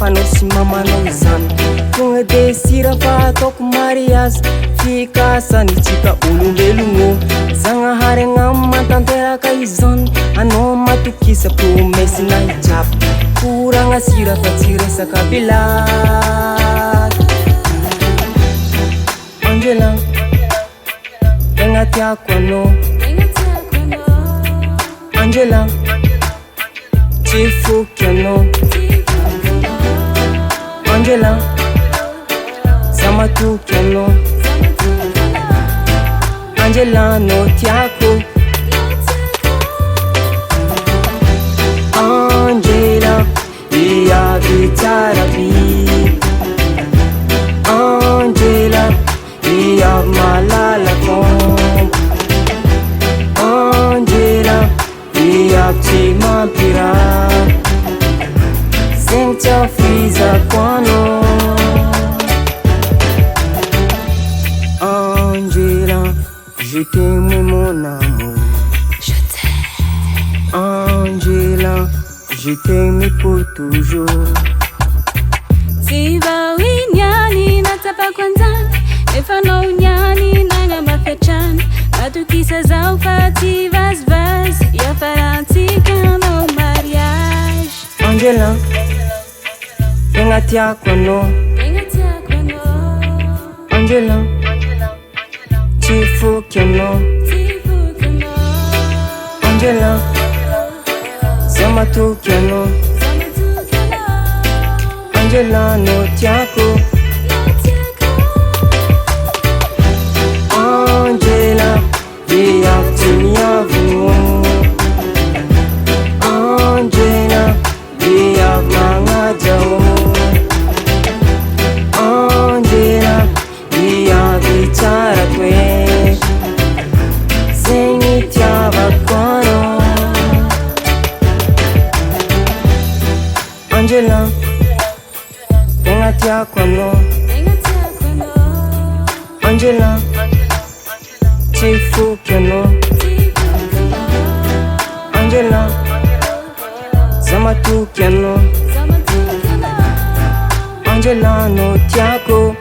fanao sy mamanao izany tonga de sira fa ataoko mariazy fikasany tsika olombelogno Zagnahary agnamo mantanteraka izany anao matokisa promesy na hijabo koragna sira fa tsy resaka bilady Angela tegna tiako anao Angela tsy foky anao Angela za matoky anao Angela no tiako Angela viady tsara bi Angela viady malala fomba Angela viady tsy mampiraha Zegny tsy afizako anao Angela je t'aime mon amour Je t'aime Angela je t'aime pour toujours Siva winyani natapako anzany Efa anao niany nagnamafetrany Matokisa zao fa tsy vazivazy Iafarantsika anao mariage Angela tegna tiako anao Angela tsy foky anao Angela za matoky anao Angela no tiako Angela viavy tsy miavogno Angela viavy magnajao Angela viavy tsara toe Zegny tiavako anao Angela tegna tiako anao Angela tsy foky anao Angela za matoky anao Angela no tiako